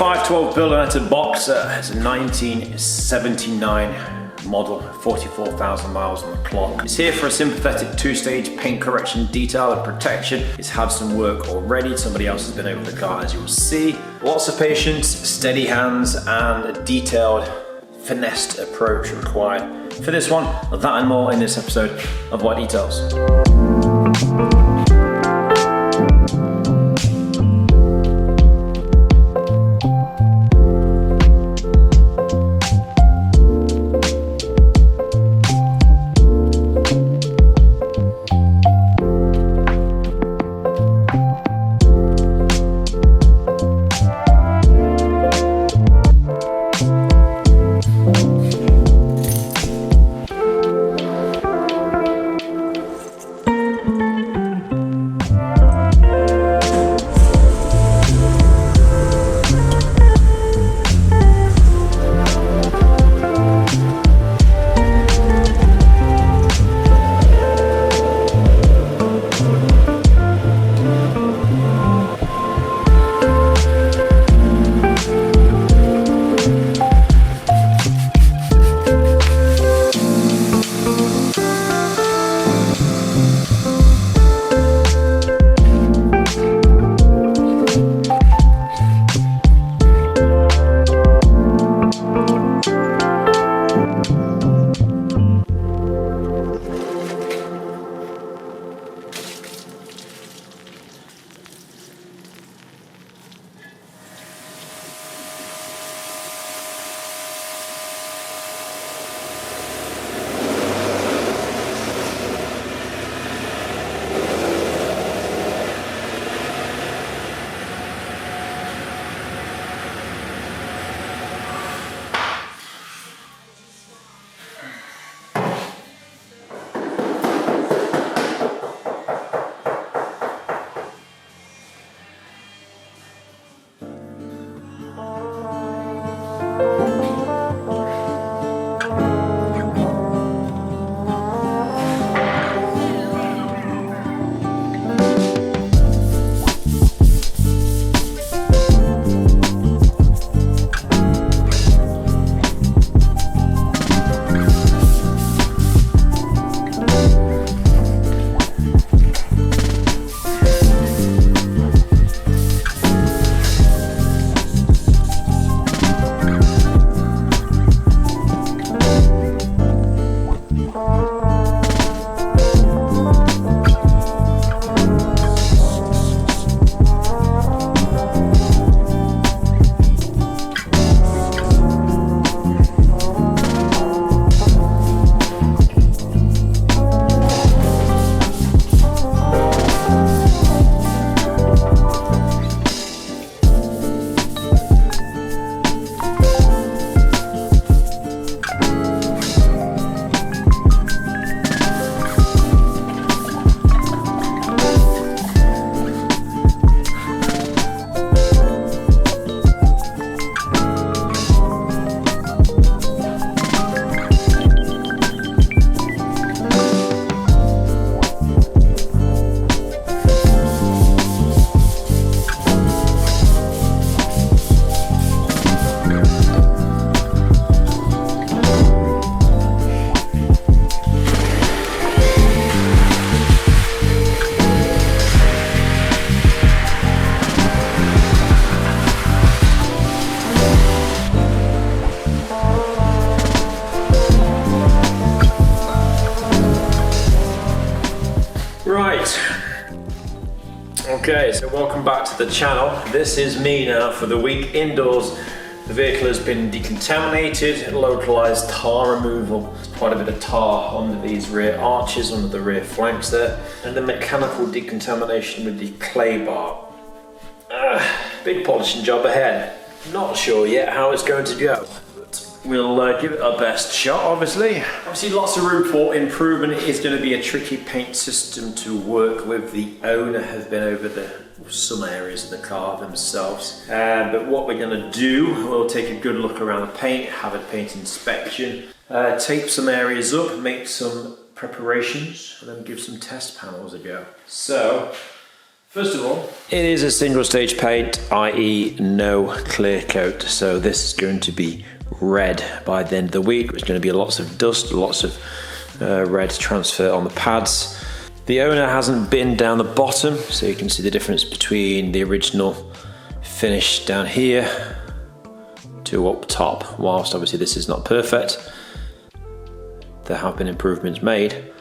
512 Berlinetta Boxer. It's a 1979 model, 44,000 miles on the clock. It's here for a sympathetic two-stage paint correction, detail and protection. It's had some work already. Somebody else has been over the car, as you'll see. Lots of patience, steady hands, and a detailed, finessed approach required for this one. That and more in this episode of White Details. Okay, so welcome back to the channel. This is me now for the week indoors. The vehicle has been decontaminated, localized tar removal. There's quite a bit of tar under these rear arches, under the rear flanks there, and the mechanical decontamination with the clay bar. Big polishing job ahead. Not sure yet how it's going to go, but we'll give it our best shot, obviously. Obviously lots of room for improvement. It is going to be a tricky paint system to work with. The owner has been over some areas of the car themselves. But what we're going to do, we'll take a good look around the paint, have a paint inspection, tape some areas up, make some preparations, and then give some test panels a go. So, First of all, it is a single stage paint, i.e. no clear coat. So this is going to be red by the end of the week. There's going to be lots of dust, lots of red transfer on the pads. The owner hasn't been down the bottom, so you can see the difference between the original finish down here to up top. Whilst obviously this is not perfect, there have been improvements made,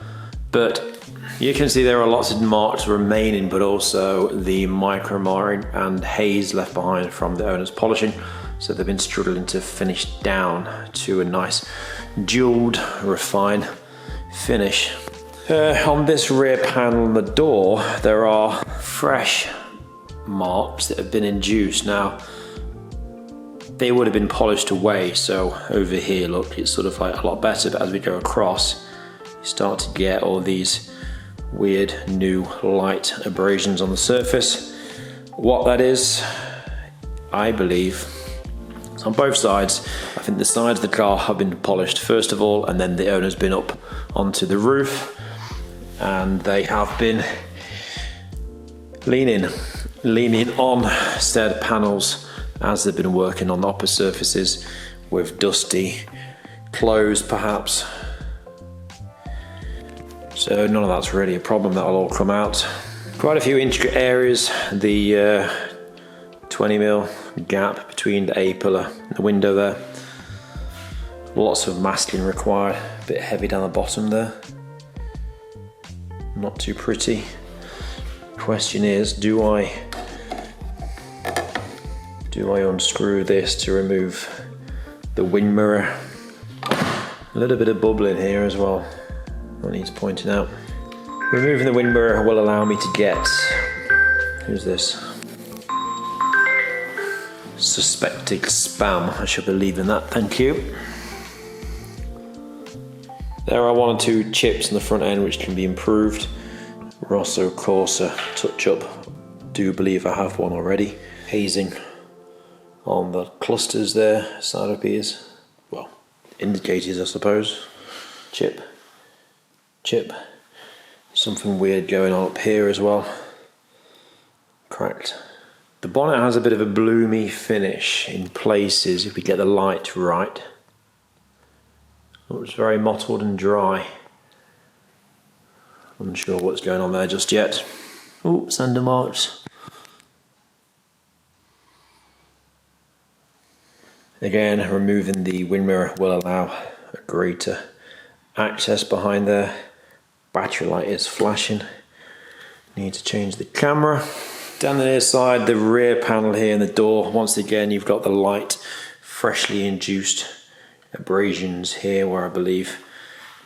but you can see there are lots of marks remaining, but also the micro marring and haze left behind from the owner's polishing. So they've been struggling to finish down to a nice jeweled, refined finish. On this rear panel and the door, there are fresh marks that have been induced. Now, they would have been polished away, so over here, look, it's sort of like a lot better, but as we go across, you start to get all these weird new light abrasions on the surface. What that is, I believe, it's on both sides. I think the sides of the car have been polished first of all, and then the owner's been up onto the roof, and they have been leaning on said panels as they've been working on the upper surfaces with dusty clothes perhaps. So none of that's really a problem, that'll all come out. Quite a few intricate areas, the 20mm gap between the A-pillar and the window there. Lots of masking required, a bit heavy down the bottom there. Not too pretty. Question is, do I unscrew this to remove the wing mirror? A little bit of bubbling here as well, that needs pointing out. Removing the wing mirror will allow me to get, who's this? Suspected spam, I should be leaving that, thank you. There are one or two chips in the front end which can be improved. Rosso Corsa touch up, do believe I have one already. Hazing on the clusters there, side up ears, well, indicators I suppose. Chip, something weird going on up here as well. Cracked. The bonnet has a bit of a bloomy finish in places if we get the light right. Looks very mottled and dry. Unsure what's going on there just yet. Oh, sander marks. Again, removing the wing mirror will allow a greater access behind there. Battery light is flashing. Need to change the camera. Down the near side, the rear panel here and the door, once again you've got the light freshly induced abrasions here where I believe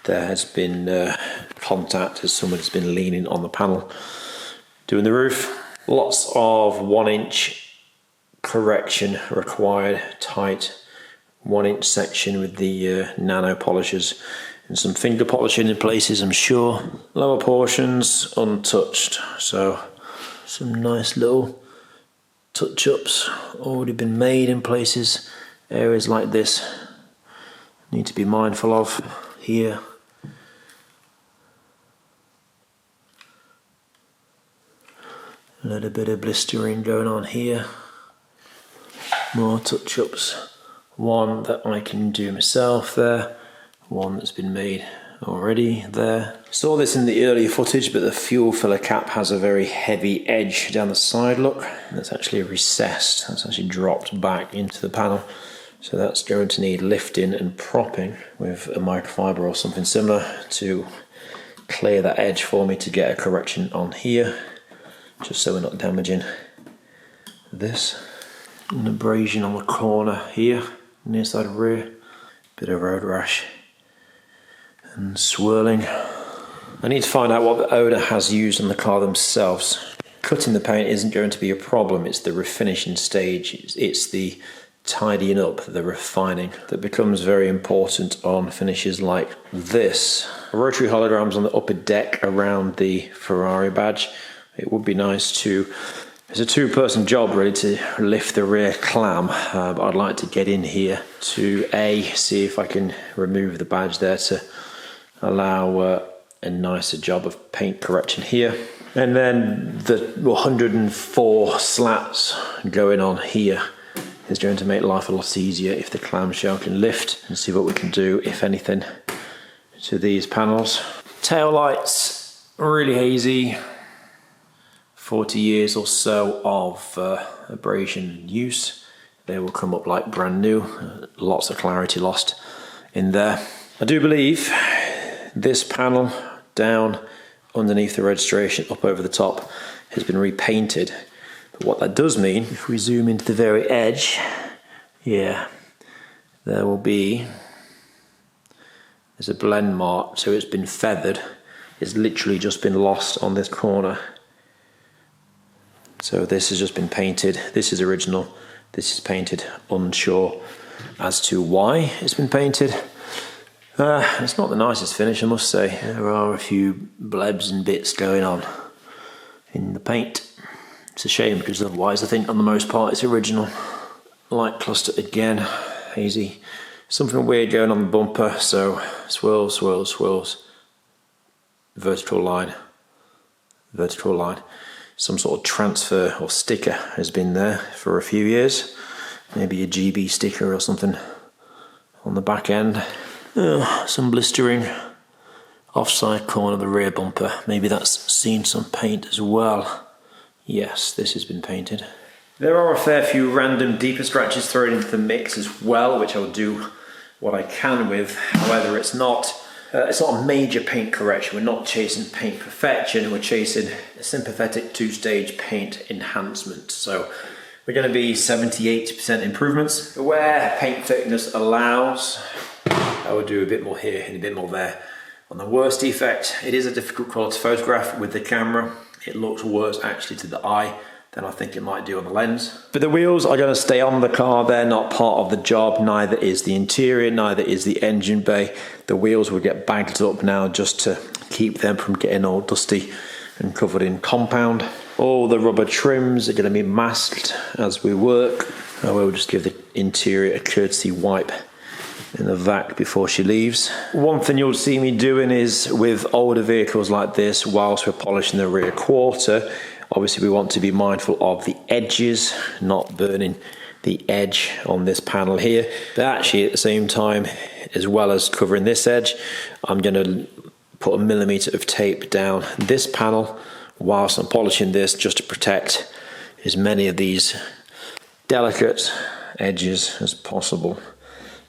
there has been contact as someone has been leaning on the panel doing the roof. Lots of 1-inch correction required, tight 1-inch section with the nano polishers and some finger polishing in places, I'm sure. Lower portions untouched, so some nice little touch-ups already been made in places. Areas like this need to be mindful of here. A little bit of blistering going on here. More touch-ups. One that I can do myself there. One that's been made already there. Saw this in the earlier footage, but the fuel filler cap has a very heavy edge down the side, look. That's actually recessed. That's actually dropped back into the panel. So that's going to need lifting and propping with a microfiber or something similar to clear that edge for me to get a correction on here, just so we're not damaging this. An abrasion on the corner here, near side of rear. Bit of road rash and swirling. I need to find out what the owner has used on the car themselves. Cutting the paint isn't going to be a problem, it's the refinishing stage, it's the tidying up, the refining that becomes very important on finishes like this. Rotary holograms on the upper deck around the Ferrari badge. It would be nice to, it's a two-person job really to lift the rear clam, but I'd like to get in here to see if I can remove the badge there to allow a nicer job of paint correction here. And then the 104 slats going on here is going to make life a lot easier if the clamshell can lift, and see what we can do, if anything, to these panels. Tail lights, really hazy. 40 years or so of abrasion and use. They will come up like brand new. Lots of clarity lost in there. I do believe this panel down underneath the registration up over the top has been repainted. But what that does mean, if we zoom into the very edge, yeah, there will be, there's a blend mark, so it's been feathered. It's literally just been lost on this corner. So this has just been painted. This is original, this is painted. Unsure as to why it's been painted. It's not the nicest finish, I must say. There are a few blebs and bits going on in the paint. It's a shame, because otherwise I think on the most part it's original. Light cluster again, hazy. Something weird going on the bumper, so swirls, swirls, swirls. Vertical line, vertical line. Some sort of transfer or sticker has been there for a few years. Maybe a GB sticker or something on the back end. Some blistering offside corner of the rear bumper. Maybe that's seen some paint as well. Yes, this has been painted. There are a fair few random deeper scratches thrown into the mix as well, which I'll do what I can with. However, it's not a major paint correction. We're not chasing paint perfection, we're chasing a sympathetic two-stage paint enhancement. So we're going to be 70-80% improvements. Where paint thickness allows, I will do a bit more here and a bit more there. On the worst defect, it is a difficult colour to photograph with the camera. It looks worse actually to the eye than I think it might do on the lens. But the wheels are going to stay on the car. They're not part of the job. Neither is the interior, neither is the engine bay. The wheels will get bagged up now just to keep them from getting all dusty and covered in compound. All the rubber trims are going to be masked as we work. I will just give the interior a courtesy wipe in the vac before she leaves. One thing you'll see me doing is with older vehicles like this, whilst we're polishing the rear quarter, obviously we want to be mindful of the edges, not burning the edge on this panel here. But actually at the same time, as well as covering this edge, I'm going to put 1 millimeter of tape down this panel whilst I'm polishing this, just to protect as many of these delicate edges as possible.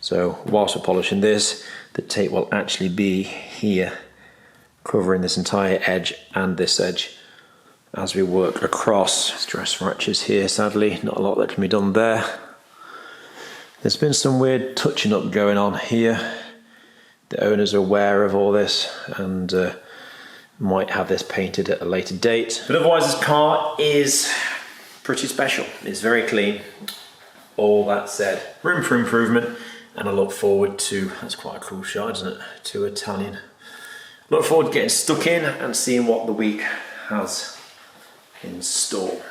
So whilst we're polishing this, the tape will actually be here, covering this entire edge and this edge as we work across. Stress fractures here, sadly, not a lot that can be done there. There's been some weird touching up going on here. The owners are aware of all this and might have this painted at a later date. But otherwise this car is pretty special. It's very clean. All that said, room for improvement. And I look forward to, that's quite a cool shot, isn't it? To Italian. Look forward to getting stuck in and seeing what the week has in store.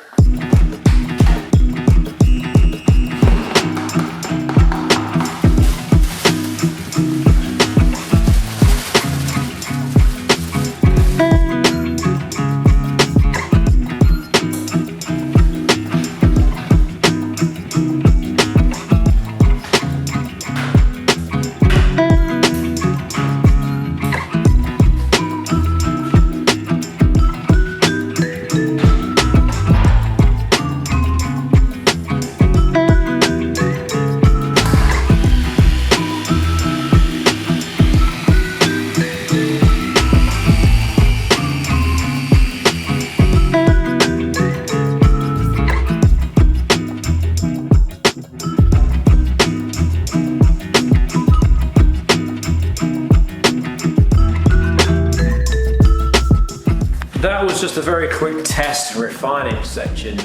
That was just a very quick test and refining section.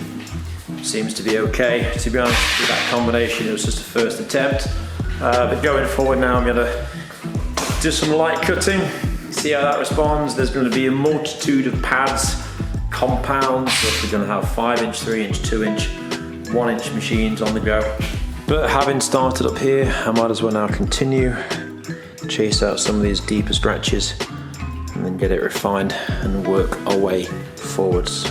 Seems to be okay. To be honest, with that combination, it was just a first attempt. But going forward now, I'm gonna do some light cutting, see how that responds. There's gonna be a multitude of pads, compounds. So we're gonna have 5-inch, 3-inch, 2-inch, 1-inch machines on the go. But having started up here, I might as well now continue, chase out some of these deeper scratches, and then get it refined and work our way forwards.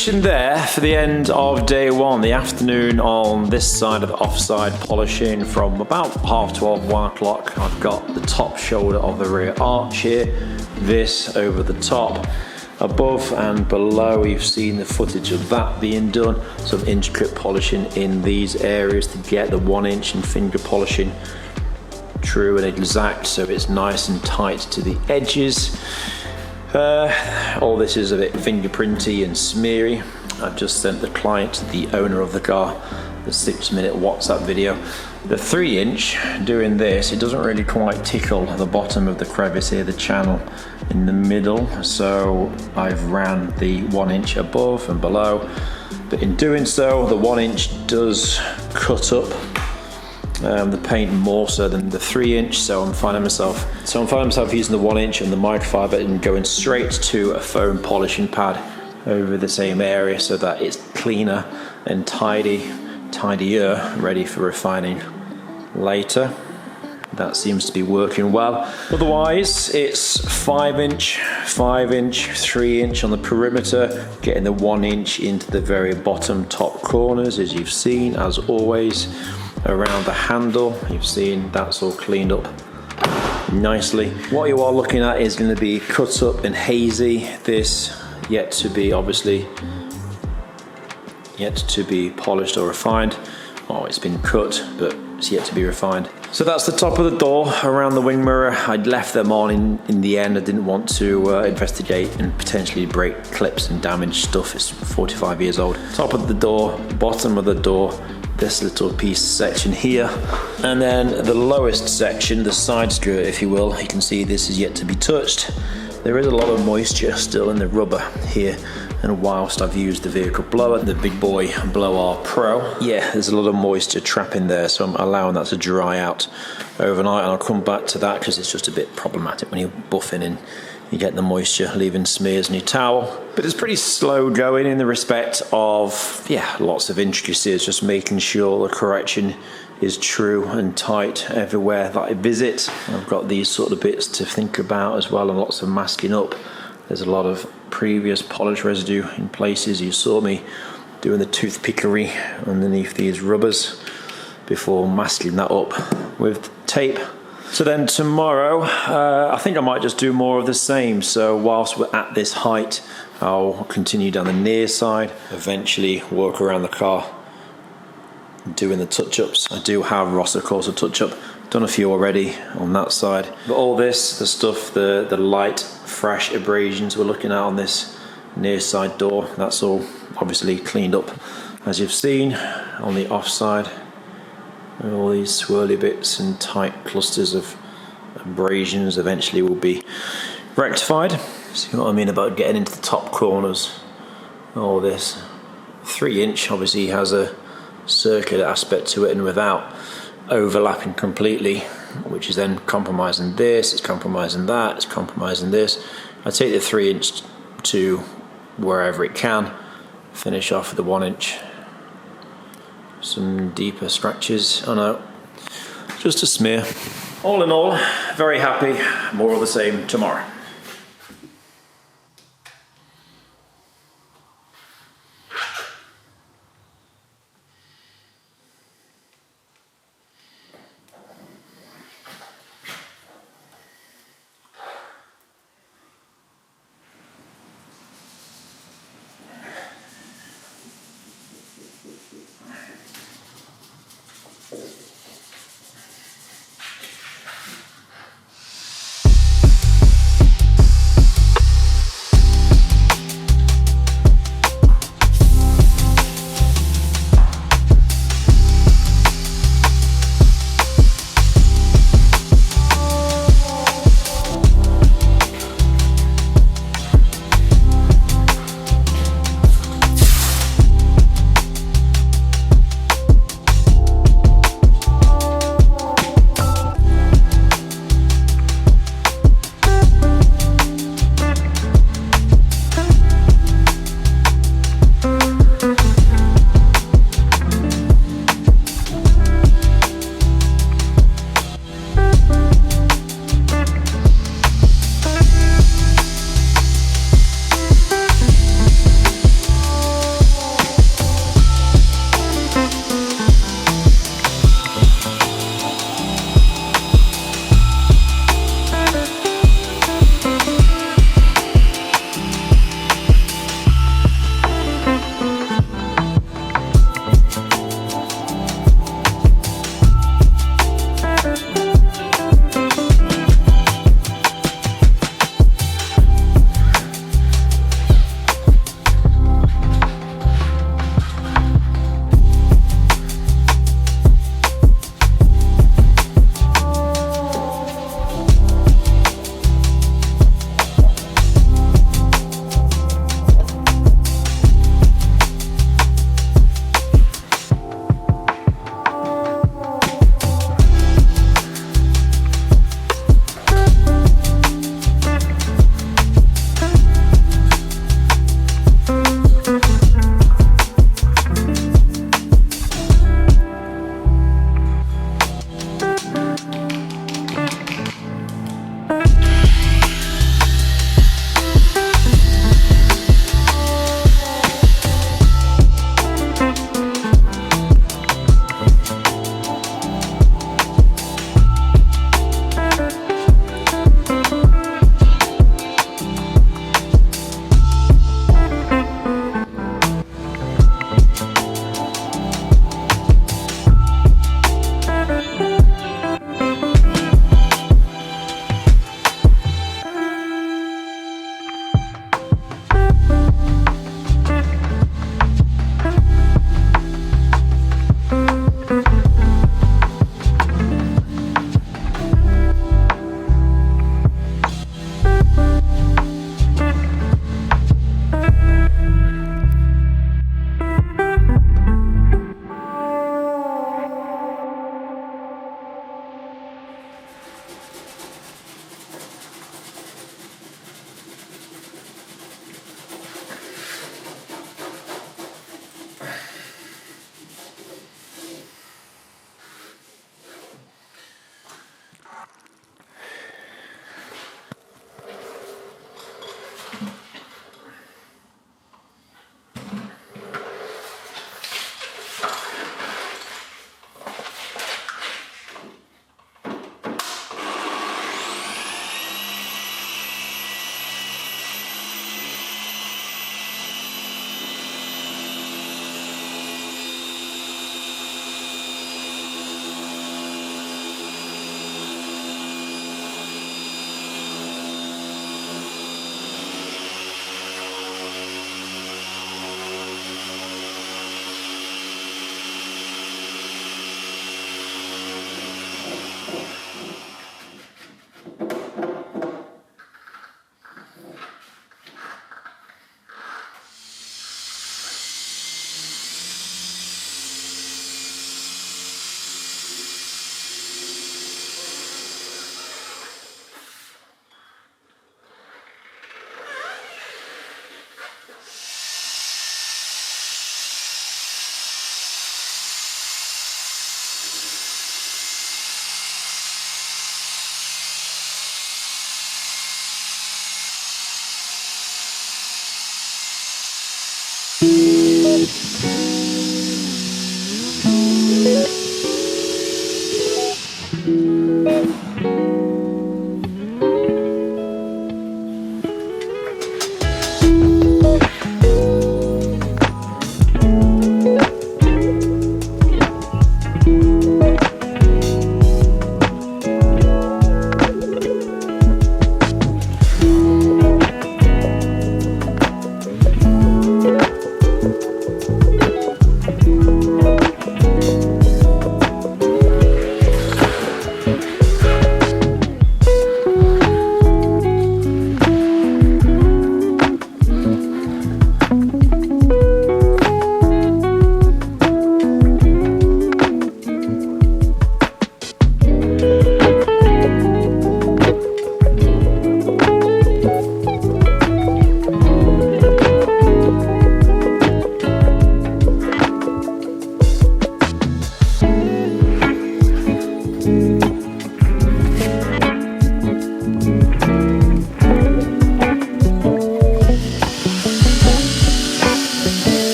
preparation there for the end of day one, the afternoon on this side of the offside polishing from about 12:30, 1 o'clock. I've got the top shoulder of the rear arch here, this over the top. Above and below, you've seen the footage of that being done. Some intricate polishing in these areas to get the 1 inch and finger polishing true and exact, so it's nice and tight to the edges. All this is a bit fingerprinty and smeary. I've just sent the client, the owner of the car, the 6-minute WhatsApp video. The 3 inch, doing this, it doesn't really quite tickle the bottom of the crevice here, the channel in the middle, so I've ran the 1 inch above and below, but in doing so, the 1 inch does cut up the paint more so than the 3 inch, so I'm finding myself using the 1 inch and the microfiber and going straight to a foam polishing pad over the same area so that it's cleaner and tidier, ready for refining later. That seems to be working well. Otherwise, it's 5 inch, 3 inch on the perimeter, getting the 1 inch into the very bottom top corners, as you've seen, as always. Around the handle, you've seen that's all cleaned up nicely. What you are looking at is going to be cut up and hazy. This yet to be polished or refined. Oh, it's been cut, but it's yet to be refined. So that's the top of the door. Around the wing mirror, I'd left them on in the end. I didn't want to investigate and potentially break clips and damage stuff. It's 45 years old. Top of the door, bottom of the door, this little piece section here, and then the lowest section, the side skirt if you will. You can see this is yet to be touched. There is a lot of moisture still in the rubber here, and whilst I've used the vehicle blower, the big boy Blow R Pro, yeah, there's a lot of moisture trapping there, so I'm allowing that to dry out overnight, and I'll come back to that because it's just a bit problematic when you're buffing and you get the moisture leaving smears in your towel. But it's pretty slow going in the respect of, yeah, lots of intricacies, just making sure the correction is true and tight everywhere that I visit. I've got these sort of bits to think about as well, and lots of masking up. There's a lot of previous polish residue in places. You saw me doing the toothpickery underneath these rubbers before masking that up with tape. So then tomorrow, I think I might just do more of the same. So whilst we're at this height, I'll continue down the near side, eventually walk around the car doing the touch-ups. I do have Rossa Corsa touch-up, done a few already on that side. But all this, the stuff, the light, fresh abrasions we're looking at on this near side door, that's all obviously cleaned up, as you've seen on the off side. All these swirly bits and tight clusters of abrasions eventually will be rectified. See what I mean about getting into the top corners. All this 3 inch obviously has a circular aspect to it, and without overlapping completely, which is then compromising this, it's compromising that, it's compromising this. I take the 3 inch to wherever it can, finish off with the 1 inch. Some deeper scratches, oh no, just a smear. All in all, very happy. More of the same tomorrow.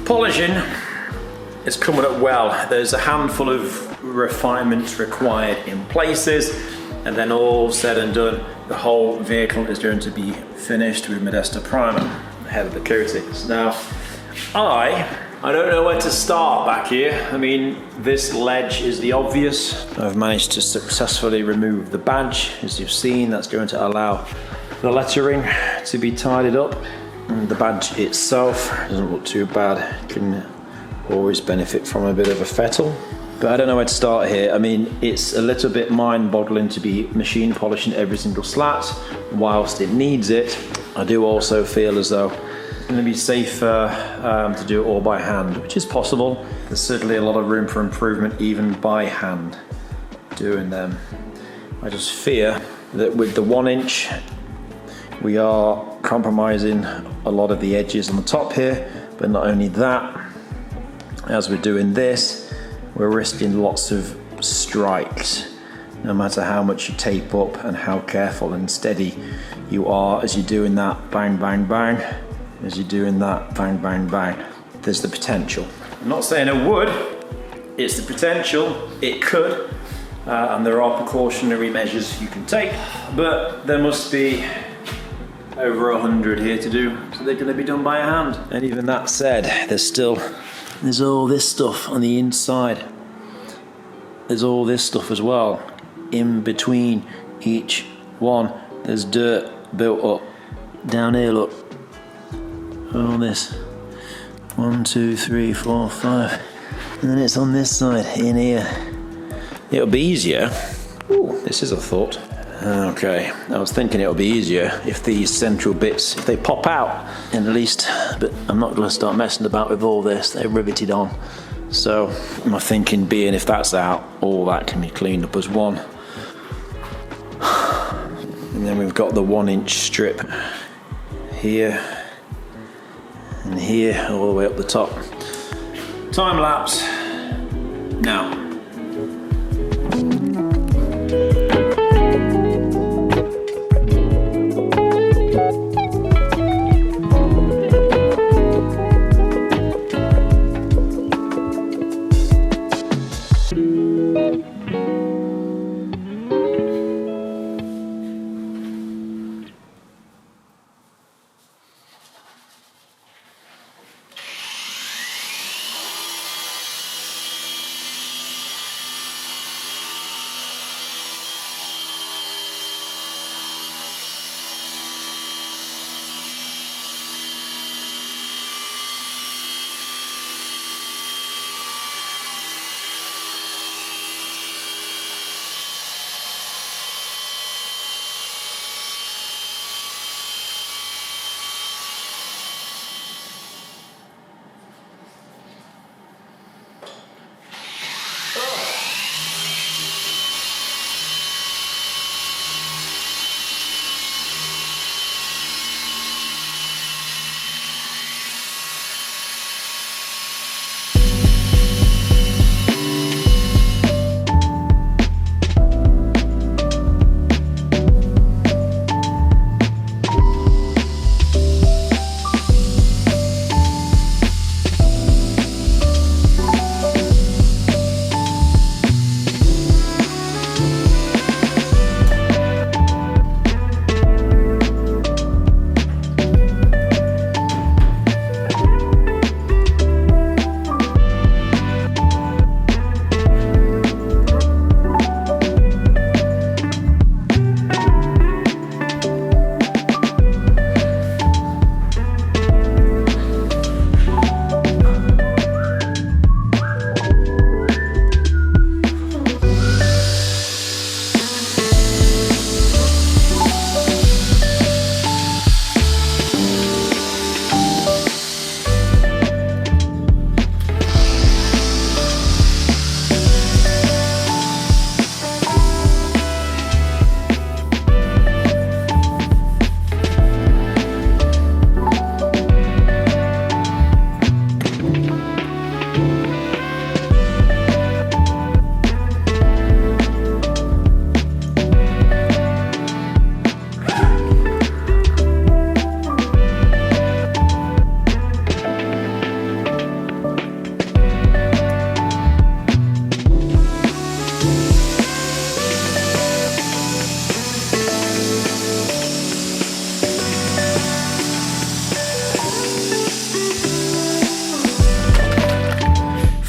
Polishing is coming up well. There's a handful of refinements required in places, and then all said and done, the whole vehicle is going to be finished with Modesto Primer ahead of the coatings. Now, I don't know where to start back here. I mean, this ledge is the obvious. I've managed to successfully remove the badge, as you've seen. That's going to allow the lettering to be tidied up. And the badge itself doesn't look too bad. Can always benefit from a bit of a fettle. But I don't know where to start here. I mean, it's a little bit mind-boggling to be machine polishing every single slat whilst it needs it. I do also feel as though it's going to be safer to do it all by hand, which is possible. There's certainly a lot of room for improvement even by hand doing them. I just fear that with the 1 inch, we are compromising a lot of the edges on the top here, but not only that, as we're doing this, we're risking lots of strikes, no matter how much you tape up and how careful and steady you are as you're doing that bang, bang, bang, as you're doing that bang, bang, bang. There's the potential. I'm not saying it would, it's the potential, it could, and there are precautionary measures you can take, but there must be over 100 here to do, so they're going to be done by hand. And even that said, there's all this stuff on the inside. There's all this stuff as well. In between each one, there's dirt built up. Down here, look. All this. 1, 2, 3, 4, 5. And then it's on this side, in here. It'll be easier. Ooh, this is a thought. Okay, I was thinking it'll be easier if these central bits, if they pop out, and at least, but I'm not going to start messing about with all this, they're riveted on. So, my thinking being if that's out, all that can be cleaned up as one. And then we've got the 1 inch strip here, and here, all the way up the top. Time lapse, now.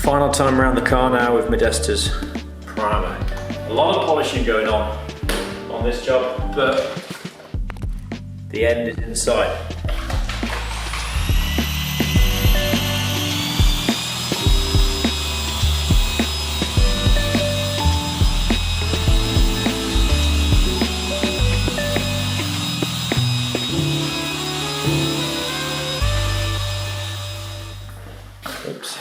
Final time around the car now with Modesta's primer. A lot of polishing going on this job, but the end is in sight. Oops.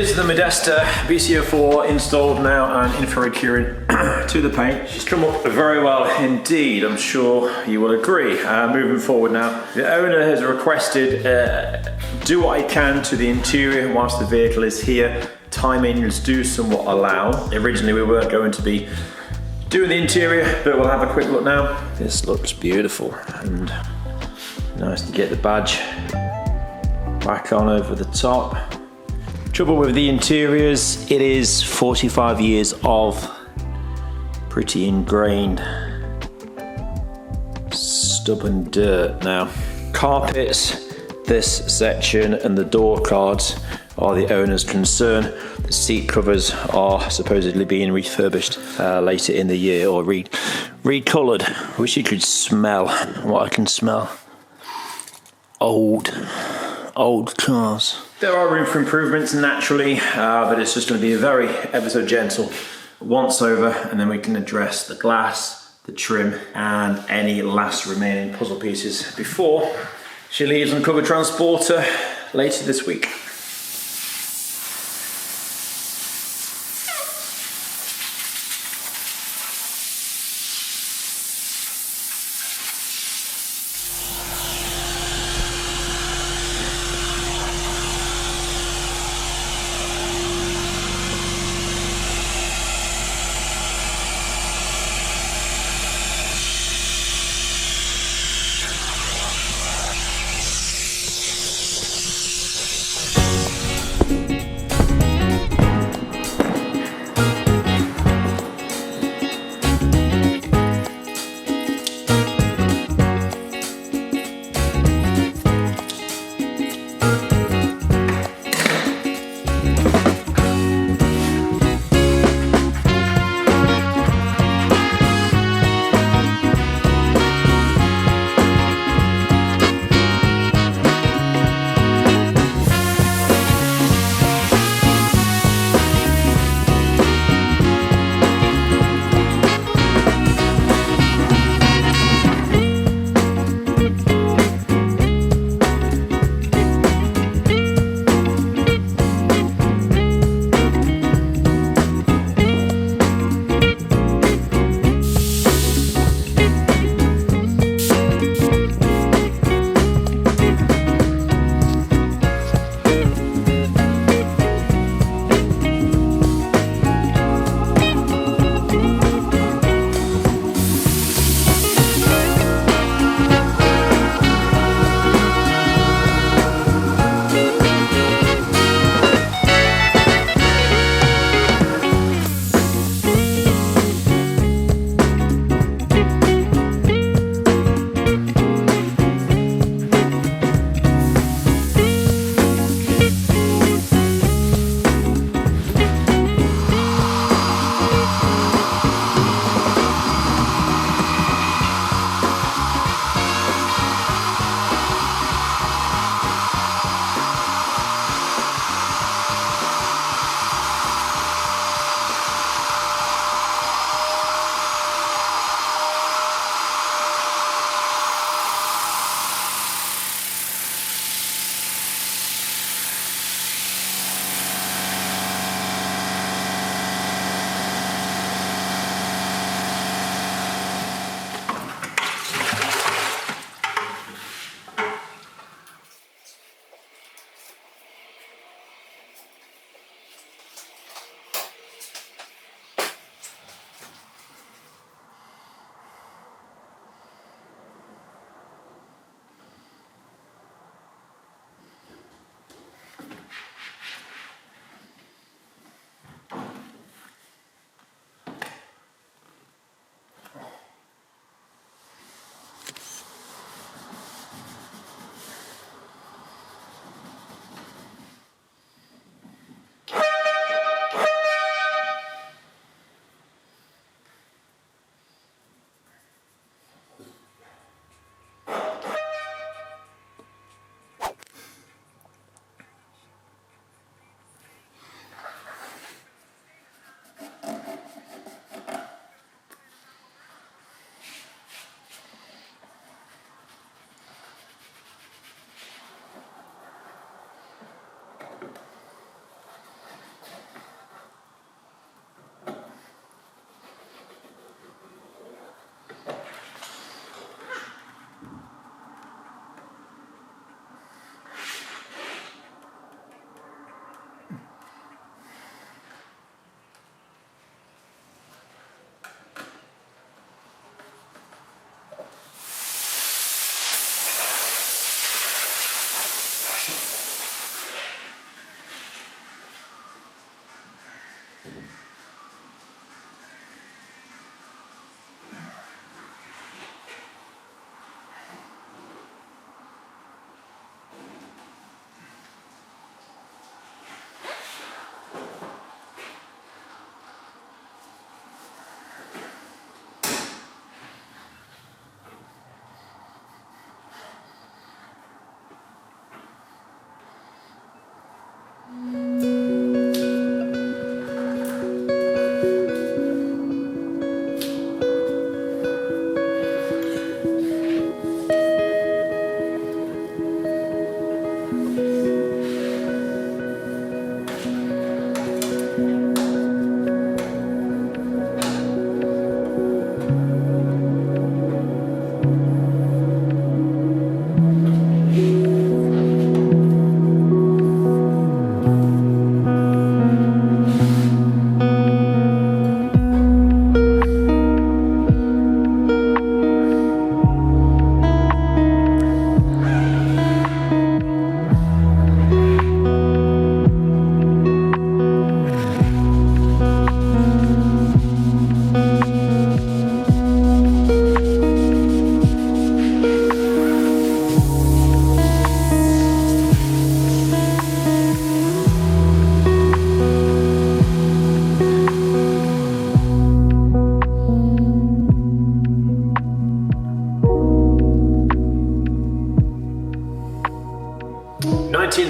The Modesta BCO4 installed now and infrared curing to the paint. She's come up very well indeed, I'm sure you will agree. Moving forward now, the owner has requested do what I can to the interior whilst the vehicle is here. Timings do somewhat allow. Originally we weren't going to be doing the interior, but we'll have a quick look now. This looks beautiful and nice to get the badge back on over the top. Trouble with the interiors, it is 45 years of pretty ingrained stubborn dirt now. Carpets, this section and the door cards are the owner's concern. The seat covers are supposedly being refurbished later in the year or recoloured. Wish you could smell what I can smell. Old cars. There are room for improvements naturally, but it's just going to be a very ever so gentle once over, and then we can address the glass, the trim, and any last remaining puzzle pieces before she leaves on covered transporter later this week.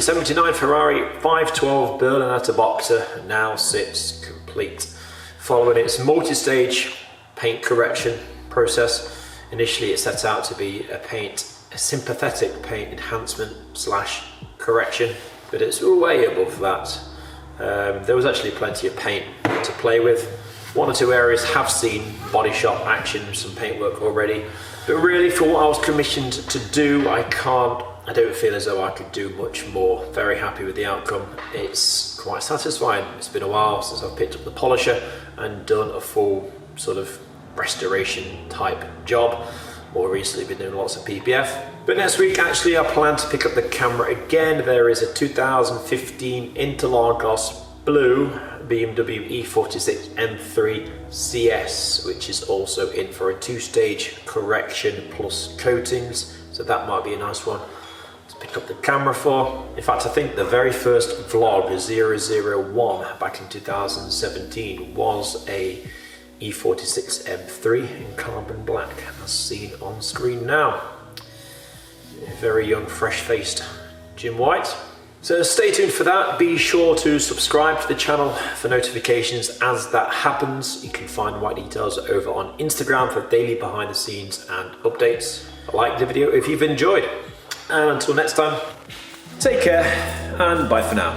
1979 Ferrari 512 Berlinetta Boxer now sits complete. Following its multi-stage paint correction process, initially it set out to be a sympathetic paint enhancement / correction, but it's way above that. There was actually plenty of paint to play with. One or two areas have seen body shop action, some paintwork already, but really for what I was commissioned to do, I don't feel as though I could do much more. Very happy with the outcome. It's quite satisfying. It's been a while since I've picked up the polisher and done a full sort of restoration type job. More recently been doing lots of PPF. But next week actually I plan to pick up the camera again. There is a 2015 Interlagos Blue BMW E46 M3 CS, which is also in for a 2-stage correction plus coatings. So that might be a nice one to pick up the camera for. In fact, I think the very first vlog, 001, back in 2017, was a E46 M3 in carbon black, as seen on screen now. A very young, fresh-faced Jim White. So stay tuned for that. Be sure to subscribe to the channel for notifications as that happens. You can find WhiteDetails over on Instagram for daily behind the scenes and updates. Like the video if you've enjoyed. And until next time, take care and bye for now.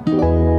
you.